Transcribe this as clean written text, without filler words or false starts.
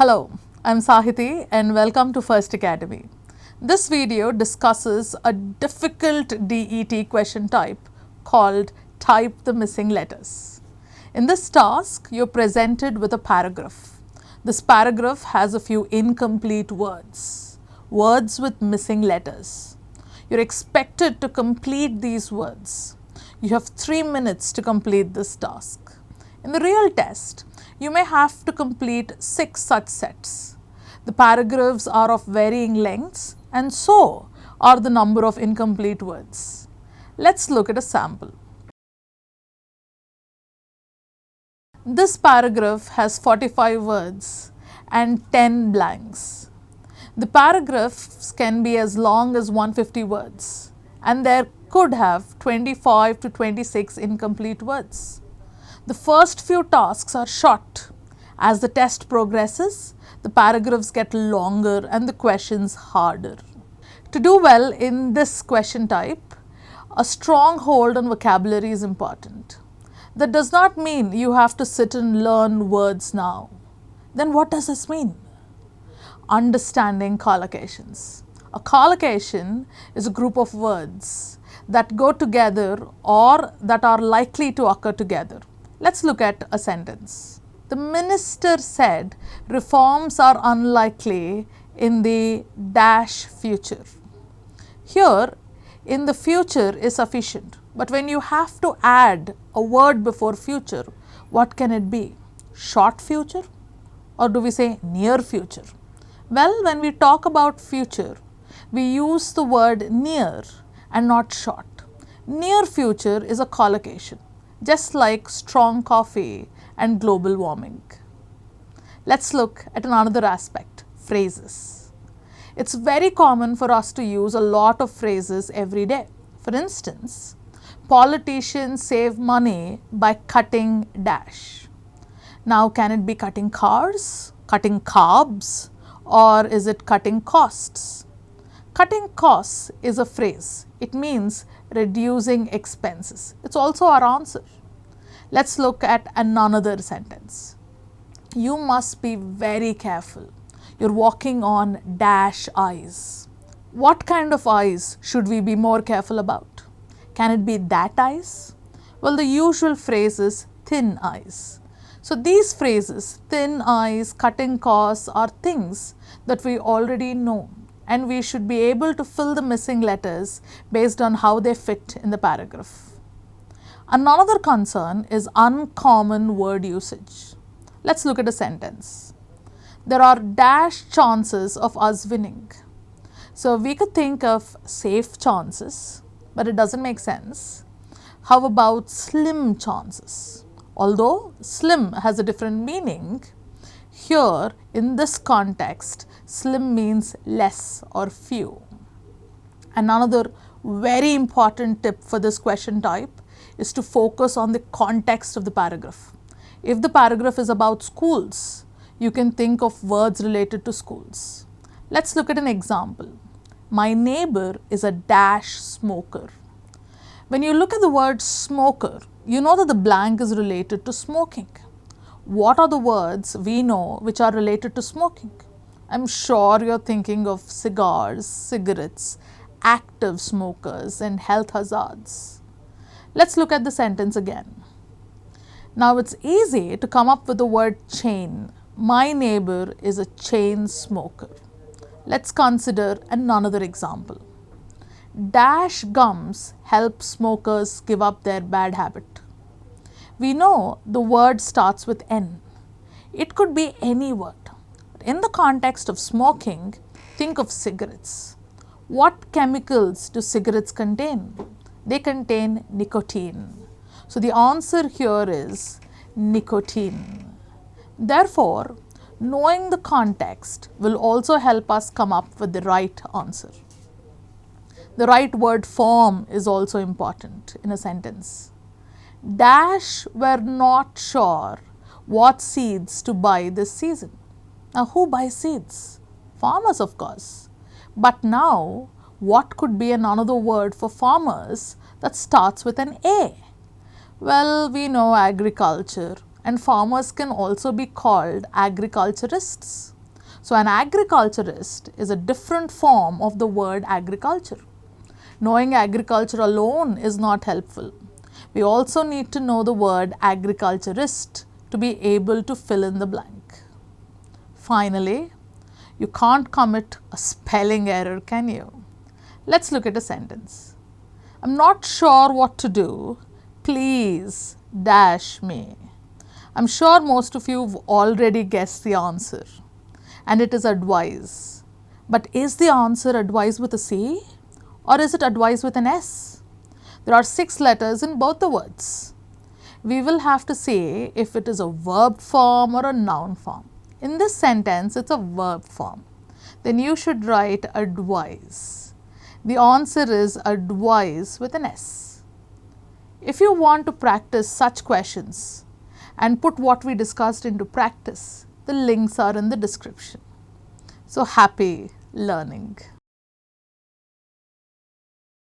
Hello, I'm Sahiti and welcome to First Academy. This video discusses a difficult DET question type called Type the Missing Letters. In this task, you're presented with a paragraph. This paragraph has a few incomplete words with missing letters. You're expected to complete these words. You have 3 minutes to complete this task. In the real test, you may have to complete 6 such sets. The paragraphs are of varying lengths and so are the number of incomplete words. Let's look at a sample. This paragraph has 45 words and 10 blanks. The paragraphs can be as long as 150 words and there could have 25 to 26 incomplete words. The first few tasks are short. As the test progresses, the paragraphs get longer and the questions harder. To do well in this question type, a strong hold on vocabulary is important. That does not mean you have to sit and learn words now. Then what does this mean? Understanding collocations. A collocation is a group of words that go together or that are likely to occur together. Let's look at a sentence. The minister said reforms are unlikely in the dash future. Here, in the future is sufficient, but when you have to add a word before future, what can it be? Short future? Or do we say near future? Well, when we talk about future, we use the word near and not short. Near future is a collocation, just like strong coffee and global warming. Let's look at another aspect, phrases. It's very common for us to use a lot of phrases every day. For instance, politicians save money by cutting dash. Now, can it be cutting cars, cutting carbs, or is it cutting costs? Cutting costs is a phrase. It means reducing expenses. It's also our answer. Let's look at another sentence. You must be very careful. You're walking on dash ice. What kind of ice should we be more careful about? Can it be that ice? Well, the usual phrase is thin ice. So these phrases, thin ice, cutting costs, are things that we already know, and we should be able to fill the missing letters based on how they fit in the paragraph. Another concern is uncommon word usage. Let's look at a sentence. There are dash chances of us winning. So we could think of safe chances, but it doesn't make sense. How about slim chances? Although slim has a different meaning, here in this context, slim means less or few. Another very important tip for this question type is to focus on the context of the paragraph. If the paragraph is about schools, you can think of words related to schools. Let's look at an example. My neighbor is a dash smoker. When you look at the word smoker, you know that the blank is related to smoking. What are the words we know which are related to smoking? I'm sure you're thinking of cigars, cigarettes, active smokers, and health hazards. Let's look at the sentence again. Now it's easy to come up with the word chain. My neighbor is a chain smoker. Let's consider another example. Dash gums help smokers give up their bad habit. We know the word starts with N. It could be any word. In the context of smoking, think of cigarettes. What chemicals do cigarettes contain? They contain nicotine. So the answer here is nicotine. Therefore, knowing the context will also help us come up with the right answer. The right word form is also important in a sentence. Dash were not sure what seeds to buy this season. Now, who buys seeds? Farmers, of course. But now, what could be another word for farmers that starts with an A? Well, we know agriculture, and farmers can also be called agriculturists. So, an agriculturist is a different form of the word agriculture. Knowing agriculture alone is not helpful. We also need to know the word agriculturist to be able to fill in the blank. Finally, you can't commit a spelling error, can you? Let's look at a sentence. I'm not sure what to do. Please dash me. I'm sure most of you have already guessed the answer, and it is advise. But is the answer advise with a C or is it advise with an S? There are 6 letters in both the words. We will have to say if it is a verb form or a noun form. In this sentence, it's a verb form. Then you should write advise. The answer is advise with an S. If you want to practice such questions and put what we discussed into practice, the links are in the description. So happy learning.